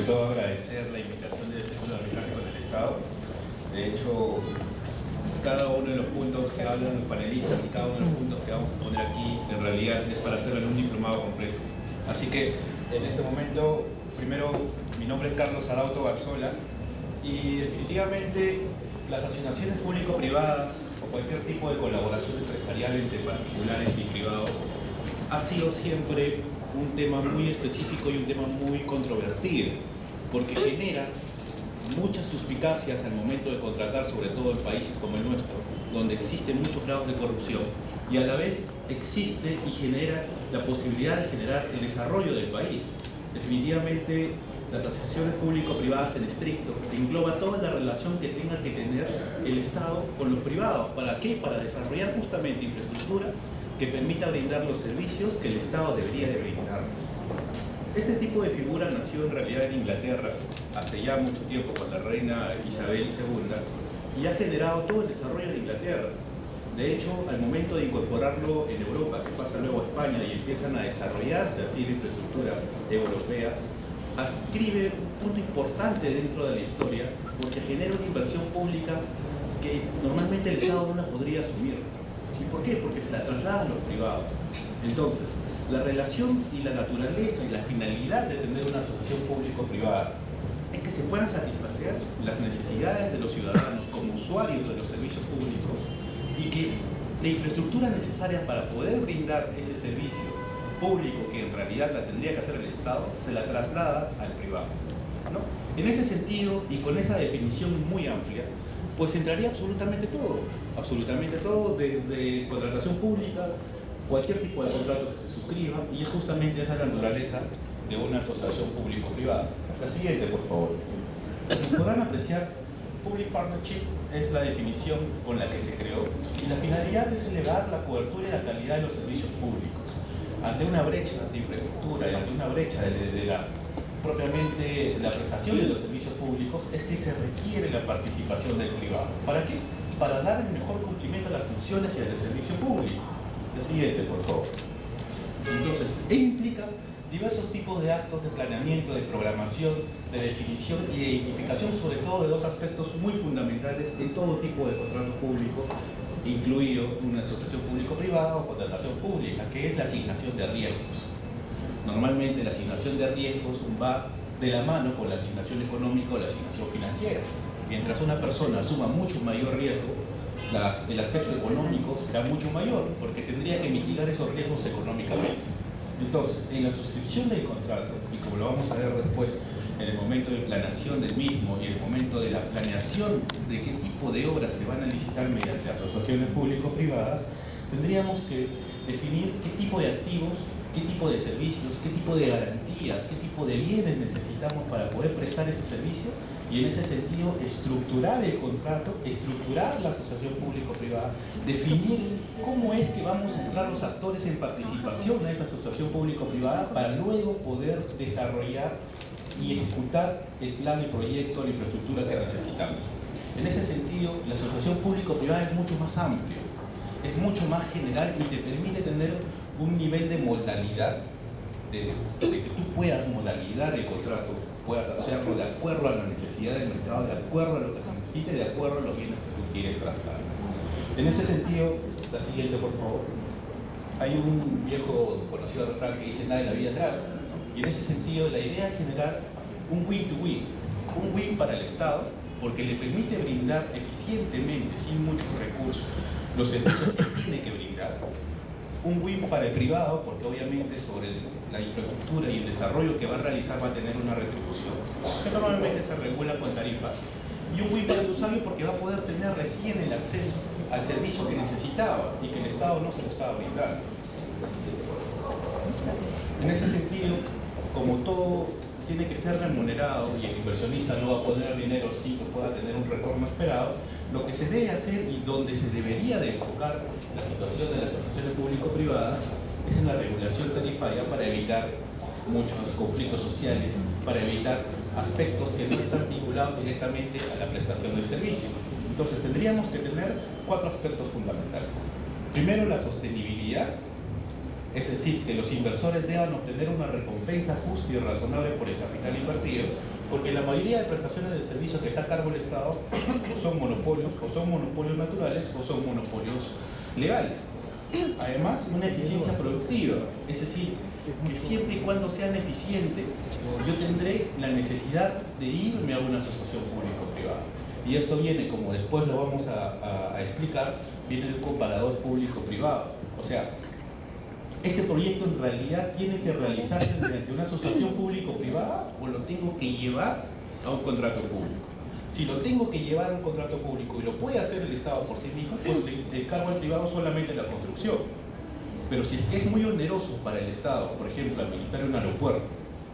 todo agradecer la invitación del Centro de Arbitraje con el Estado. De hecho, cada uno de los puntos que hablan los panelistas y cada uno de los puntos que vamos a poner aquí, en realidad es para hacerlo en un diplomado completo. Así que, en este momento, primero, mi nombre es Carlos Arauto Garzola y definitivamente las asociaciones público-privadas o cualquier tipo de colaboración empresarial entre particulares y privados ha sido siempre un tema muy específico y un tema muy controvertido, porque genera muchas suspicacias al momento de contratar, sobre todo en países como el nuestro, donde existen muchos grados de corrupción, y a la vez existe y genera la posibilidad de generar el desarrollo del país. Definitivamente, las asociaciones público-privadas en estricto engloba toda la relación que tenga que tener el Estado con los privados. ¿Para qué? Para desarrollar justamente infraestructura que permita brindar los servicios que el Estado debería de brindarnos. Este tipo de figura nació en realidad en Inglaterra hace ya mucho tiempo con la reina Isabel II y ha generado todo el desarrollo de Inglaterra. De hecho, al momento de incorporarlo en Europa, que pasa luego a España y empiezan a desarrollarse así la infraestructura europea, adscribe un punto importante dentro de la historia porque genera una inversión pública que normalmente el Estado no la podría asumir. ¿Y por qué? Porque se la traslada a los privados. Entonces, la relación y la naturaleza y la finalidad de tener una asociación público-privada es que se puedan satisfacer las necesidades de los ciudadanos como usuarios de los servicios públicos y que la infraestructura necesaria para poder brindar ese servicio público, que en realidad la tendría que hacer el Estado, se la traslada al privado, ¿no? En ese sentido y con esa definición muy amplia, pues entraría absolutamente todo, desde contratación pública, cualquier tipo de contrato que se suscriba, y es justamente esa la naturaleza de una asociación público-privada. La siguiente, por favor. Como podrán apreciar, Public Partnership es la definición con la que se creó, y la finalidad es elevar la cobertura y la calidad de los servicios públicos. Ante una brecha de infraestructura y ante una brecha de propiamente la prestación de los servicios públicos, es que se requiere la participación del privado. ¿Para qué? Para dar el mejor cumplimiento a las funciones y al servicio público. La siguiente, por favor. Entonces, implica diversos tipos de actos de planeamiento, de programación, de definición y de identificación, sobre todo de dos aspectos muy fundamentales en todo tipo de contrato público, incluido una asociación público-privada o contratación pública, que es la asignación de riesgos. Normalmente la asignación de riesgos va de la mano con la asignación económica o la asignación financiera. Mientras una persona asuma mucho mayor riesgo, el aspecto económico será mucho mayor, porque tendría que mitigar esos riesgos económicamente. Entonces, en la suscripción del contrato, y como lo vamos a ver después en el momento de planeación del mismo y en el momento de la planeación de qué tipo de obras se van a licitar mediante asociaciones público-privadas, tendríamos que definir qué tipo de activos, qué tipo de servicios, qué tipo de garantías, qué tipo de bienes necesitamos para poder prestar ese servicio, y en ese sentido estructurar el contrato, estructurar la asociación público-privada, definir cómo es que vamos a entrar los actores en participación a esa asociación público-privada para luego poder desarrollar y ejecutar el plan y proyecto de infraestructura que necesitamos. En ese sentido, la asociación público-privada es mucho más amplio, es mucho más general y te permite tener un nivel de modalidad, de que tú puedas modalidad el contrato, puedas hacerlo de acuerdo a la necesidad del mercado, de acuerdo a lo que se necesite, de acuerdo a los bienes que tú quieres trasladar. En ese sentido, la siguiente, por favor. Hay un viejo conocido refrán que dice: nada en la vida es gratis, ¿no? Y en ese sentido, la idea es generar un win-to-win, un win para el Estado, porque le permite brindar eficientemente, sin muchos recursos, los servicios que tiene que brindar. Un win para el privado, porque obviamente sobre la infraestructura y el desarrollo que va a realizar va a tener una retribución, que normalmente se regula con tarifas. Y un win para el usuario, porque va a poder tener recién el acceso al servicio que necesitaba y que el Estado no se lo estaba brindando. En ese sentido, como todo tiene que ser remunerado y el inversionista no va a poner dinero sin que pueda tener un retorno esperado, lo que se debe hacer y donde se debería de enfocar la situación de las asociaciones público-privadas es en la regulación tarifaria para evitar muchos conflictos sociales, para evitar aspectos que no están vinculados directamente a la prestación del servicio. Entonces tendríamos que tener 4 aspectos fundamentales. Primero, la sostenibilidad Es decir, que los inversores deban obtener una recompensa justa y razonable por el capital invertido, porque la mayoría de prestaciones de servicios que está a cargo del Estado son monopolios, o son monopolios naturales, o son monopolios legales. Además, una eficiencia productiva, es decir, que siempre y cuando sean eficientes, yo tendré la necesidad de irme a una asociación público-privada. Y esto viene, como después lo vamos a explicar, viene del comparador público-privado. O sea, este proyecto en realidad tiene que realizarse mediante una asociación público-privada o lo tengo que llevar a un contrato público. Si lo tengo que llevar a un contrato público y lo puede hacer el Estado por sí mismo, pues le encargo al privado solamente la construcción. Pero si es que es muy oneroso para el Estado, por ejemplo, administrar un aeropuerto,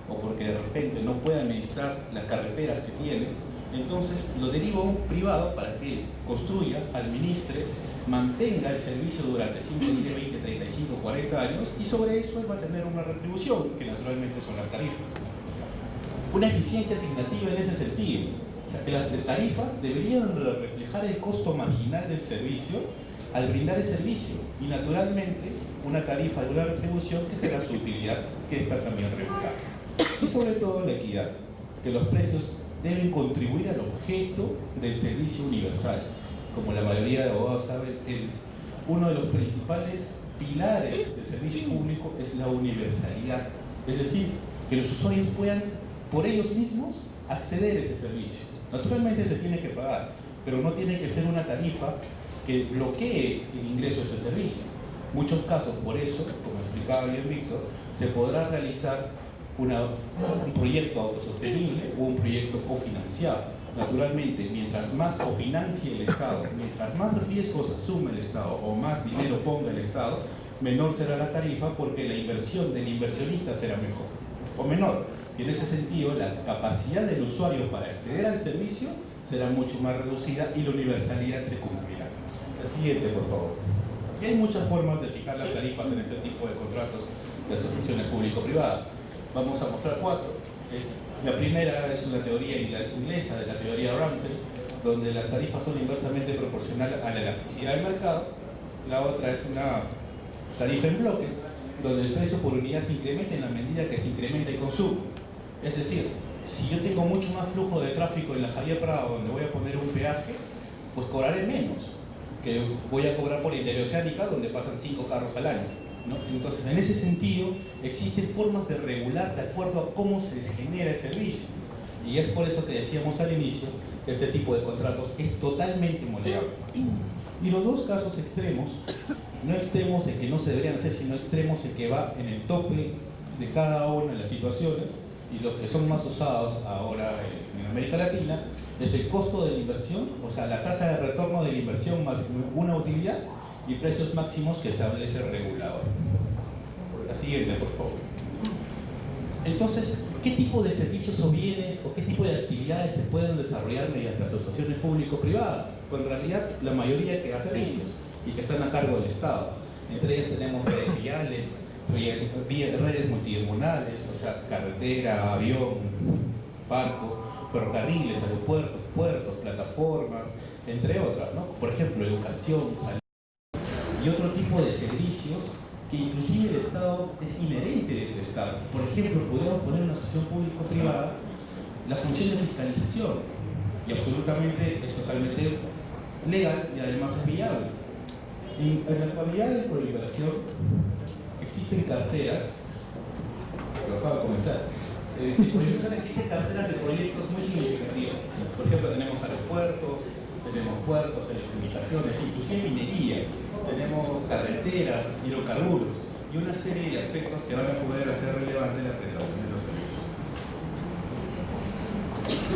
o porque de repente no puede administrar las carreteras que tiene, entonces lo derivo a un privado para que construya, administre, mantenga el servicio durante 5, 10, 20, 35, 40 años y sobre eso él va a tener una retribución, que naturalmente son las tarifas. Una eficiencia asignativa en ese sentido. O sea, que las tarifas deberían reflejar el costo marginal del servicio al brindar el servicio y naturalmente una tarifa de una retribución que será su utilidad, que está también regulada. Y sobre todo la equidad, que los precios deben contribuir al objeto del servicio universal. Como la mayoría de abogados saben, uno de los principales pilares del servicio público es la universalidad. Es decir, que los usuarios puedan por ellos mismos acceder a ese servicio. Naturalmente se tiene que pagar, pero no tiene que ser una tarifa que bloquee el ingreso a ese servicio. Muchos casos, por eso, como explicaba bien Víctor, se podrá realizar un proyecto autosostenible o un proyecto cofinanciado. Naturalmente, mientras más cofinancie el Estado, mientras más riesgos asume el Estado o más dinero ponga el Estado, menor será la tarifa porque la inversión del inversionista será mejor o menor. Y en ese sentido, la capacidad del usuario para acceder al servicio será mucho más reducida y la universalidad se cumplirá. La siguiente, por favor. Y hay muchas formas de fijar las tarifas en este tipo de contratos de asociaciones público-privadas. Vamos a mostrar 4. La primera es una teoría inglesa de la teoría Ramsey, donde las tarifas son inversamente proporcionales a la elasticidad del mercado. La otra es una tarifa en bloques, donde el precio por unidad se incrementa en la medida que se incrementa el consumo. Es decir, si yo tengo mucho más flujo de tráfico en la Javier Prado, donde voy a poner un peaje, pues cobraré menos que voy a cobrar por Interoceánica, donde pasan 5 carros al año, ¿no? Entonces, en ese sentido, existen formas de regular de acuerdo a cómo se genera el servicio. Y es por eso que decíamos al inicio que este tipo de contratos es totalmente moldeable. Y los dos casos extremos, no extremos en que no se deberían hacer, sino extremos en que va en el tope de cada una de las situaciones, y los que son más usados ahora en América Latina, es el costo de la inversión, o sea, la tasa de retorno de la inversión más una utilidad, y precios máximos que establece el regulador. La siguiente, por favor. Entonces, ¿qué tipo de servicios o bienes o qué tipo de actividades se pueden desarrollar mediante asociaciones público-privadas? Pues en realidad la mayoría que da servicios y que están a cargo del Estado. Entre ellas tenemos redes viales, redes multidimensionales, o sea, carretera, avión, barco, ferrocarriles, aeropuertos, puertos, plataformas, entre otras, ¿no? Por ejemplo, educación, salud y otro tipo de servicios que inclusive el Estado es inherente del Estado. Por ejemplo, podríamos poner en una asociación público-privada la función de fiscalización, y absolutamente es totalmente legal y además es viable. En la actualidad de proliferación existen carteras, lo acabo de comenzar, existen carteras de proyectos muy significativos. Por ejemplo, tenemos aeropuertos, tenemos puertos, telecomunicaciones, inclusive minería, tenemos carreteras, hidrocarburos y una serie de aspectos que van a poder hacer relevante la prestación de los servicios.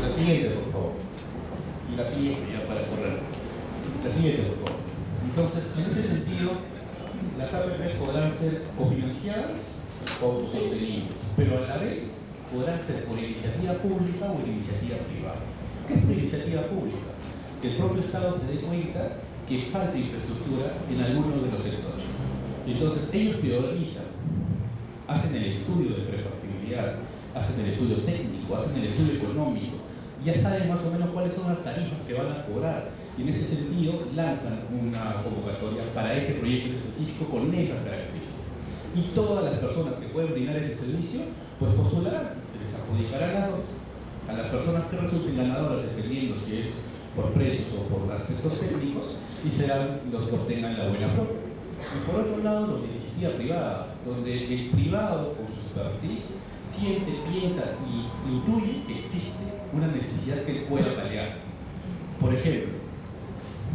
La siguiente, por favor. Y la siguiente, ya para correr. La siguiente, por favor. Entonces, en ese sentido, las APP podrán ser cofinanciadas o autosostenibles, pero a la vez podrán ser por iniciativa pública o iniciativa privada. ¿Qué es por iniciativa pública? Que el propio Estado se dé cuenta que falta infraestructura en algunos de los sectores. Entonces ellos priorizan, hacen el estudio de prefactibilidad, hacen el estudio técnico, hacen el estudio económico, ya saben más o menos cuáles son las tarifas que van a cobrar, y en ese sentido lanzan una convocatoria para ese proyecto específico con esas características. y todas las personas que pueden brindar ese servicio pues postularán, se les adjudicará a las personas que resulten ganadoras, dependiendo si es por precios o por aspectos técnicos, y serán los que obtengan la buena flor. Y por otro lado, los de iniciativa privada, donde el privado con su expertise siente, piensa y intuye que existe una necesidad que pueda paliar. Por ejemplo,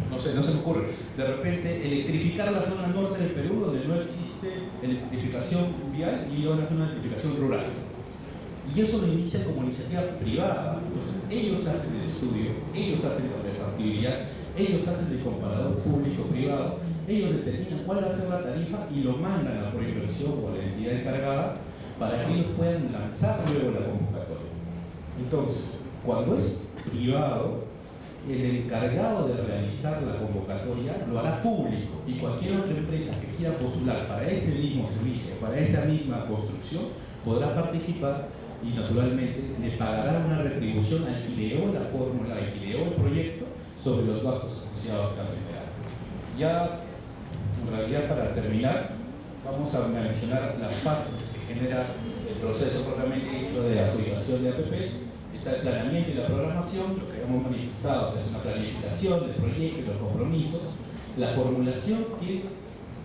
no se me ocurre, de repente electrificar la zona norte del Perú donde no existe electrificación vial y van a hacer una electrificación rural. Y eso lo inicia como iniciativa privada. Entonces ellos hacen el estudio, ellos hacen la factibilidad, ellos hacen el comparador público-privado, ellos determinan cuál va a ser la tarifa y lo mandan a la proinversión o a la entidad encargada para que ellos puedan lanzar luego la convocatoria. Entonces, cuando es privado, el encargado de realizar la convocatoria lo hará público y cualquier otra empresa que quiera postular para ese mismo servicio, para esa misma construcción, podrá participar y naturalmente le pagará una retribución al que ideó la fórmula, al que ideó el proyecto sobre los gastos asociados a la general. Ya, en realidad, para terminar, vamos a mencionar las fases que genera el proceso propiamente dicho de adjudicación de APPs. Está el planeamiento y la programación, lo que hemos manifestado, que es una planificación del proyecto y los compromisos. La formulación, qué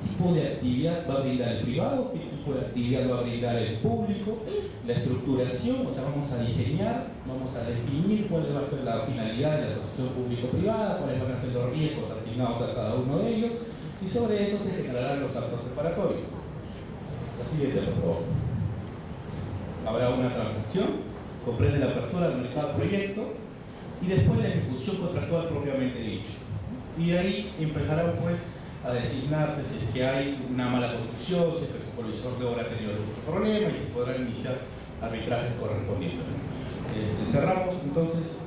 tipo de actividad va a brindar el privado, qué tipo de actividad va a brindar el público. La estructuración, o sea, vamos a diseñar, vamos a definir cuál va a ser la finalidad de la asociación público-privada, cuáles van a ser los riesgos asignados a cada uno de ellos, y sobre eso se generarán los actos preparatorios. La siguiente, por favor. Habrá una transacción, comprende la apertura del mercado del proyecto y después la ejecución contractual propiamente dicho. Y de ahí empezarán pues a designarse si es que hay una mala construcción, si es que el supervisor de obra ha tenido algún problema y se podrán iniciar arbitrajes correspondientes. Cerramos entonces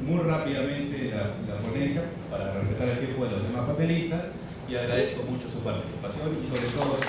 muy rápidamente la ponencia para respetar el tiempo de los demás panelistas y agradezco mucho su participación y sobre todo